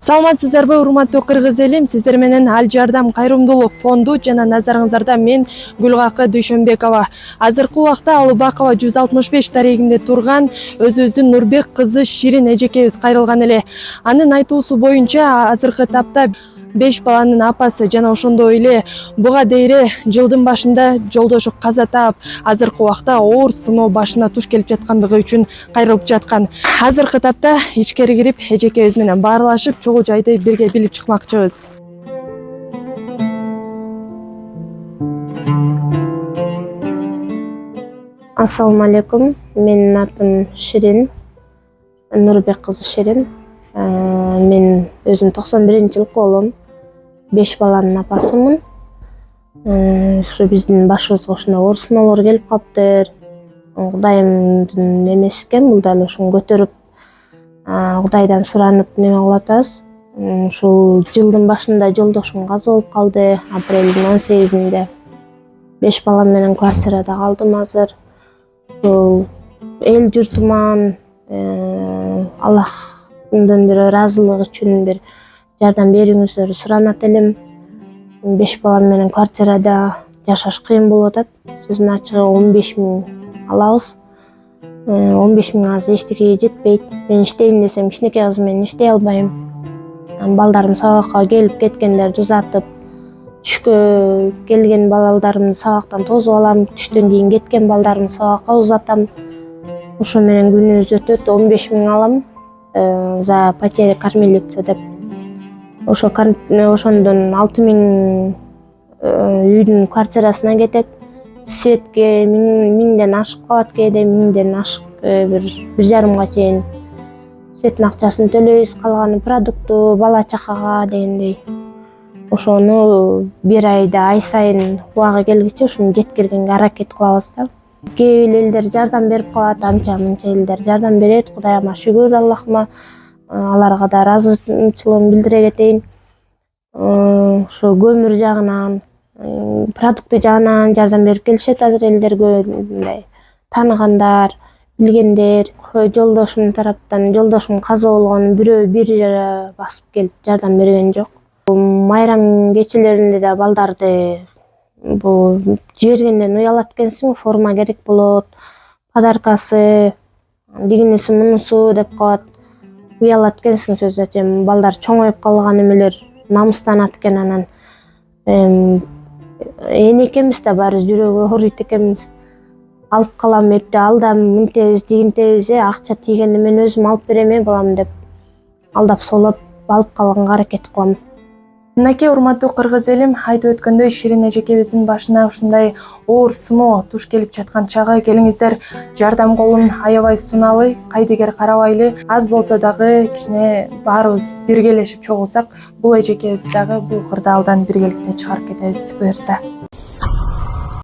Саламатсыздарбы, урматтуу кыргыз элим? Сиздер менен Ал Жардам кайрымдуулук фонду жана назарыңыздарда мен Гүлгакы Дүйшөнбекова. Азыркы убакта Алыбакова 165 дарегинде турган өзүбүздүн Нурбек кызы Ширин эжекебиз кайрылган эле. Анын айтуусу боюнча азыркы тапта 5 баланын апасы жана ошондой эле буга дейре жылдын башында жолдошу каза таап, азыркы убакта оор сыноо башына туш келип жаткандыгы үчүн кайрылып жаткан. Азыркы тапта ичкери кирип эжекебиз менен баарлашып, чогуу жайды бирге билип чыкмакчыбыз. Ассаламу алейкум. Менин атым Ширин, Нурбек кызы Ширин. Мен өзүм 91-жылкы болом. 5 баланын апасымын. Ушу биздин башыбызга ушундай оор сыноолор келип калыптыр. Кудайымдын эмеси экен, бул дагы ушуну көтөрүп, Кудайдан суранып неме кылып атабыз. Ушул жылдын башында жолдошум каза болуп калды, апрелдин 18-inde. 5 балам менен квартирада калдым азыр. Ушул эл журтуман Аллахтын бир ыраазылыгы үчүн бир жардам бериңиздерди суранат элем. 5 балам менен квартирада жашаш кыйын болуп атат. Сөзүн ачыгы 15 000 алабыз. 15 000 азыр эчтекеге жетпейт. Мен иштейин десем кичинекей кызым менен иштей албайм. Балдарым сабакка келип кеткендерди узатып, түшкө келген балдарымды сабактан тосуп алам, түштөн кийин кеткен балдарымды сабакка узатам. Ошо менен күнүбүз өтөт. 15 000 алам за потеря кормилица деп. Ошондон 6 000 үйдүн квартирасына кетет. Светке 1000ден ашык калат, кээде 1000ден ашык 1,5 чейин светтин акчасын төлөйбүз, калганы продукту, бала чакага дегендей. Ошону бир айда ай сайын убагы келгиче ушуну жеткиргенге аракет кылабыз да. Кээ бир элдер жардам берип калат, анча мынча элдер жардам берет. Кудайыма шүгүр, Аллахыма, аларга да ыраазычылыгымды билдире кетейин. Ошо көмүр жагынан, продукты жагынан жардам берип келишет азыр элдерге, мындай тааныгандар, билгендер. Жолдошумдун тараптан, жолдошум каза болгон бирөө бир басып келип жардам берген жок. Майрам кечелеринде да балдарды бул жибергенден уялат экенсиң, форма керек болот, подаркасы, дигинеси мунусу деп калат. Уялат экенсиң, сөзү ачайын, балдар чоңоюп калган эмелер намыстанат экен, анан эне экенбиз да баары жүрөгү ооруйт экенбиз. Алып калам, эпте алдам, мынтебиз, тигинтебиз, акча тийгенде мен өзүм алып берем балам деп алдап солоп алып калганга аракет кылам. Мынакей урматтуу кыргыз элим, айтып өткөндөй Ширин эжекебиздин башына ушундай оор сыноо туш келип жаткан чагы. Келиңиздер жардам колун аябай суналы, кайдыгер карабайлы. Аз болсо дагы кичине баарыбыз биргелешип чогулсак, бул эжекебизди дагы бул кырдаалдан биргеликте чыгарып кетебиз буюрса.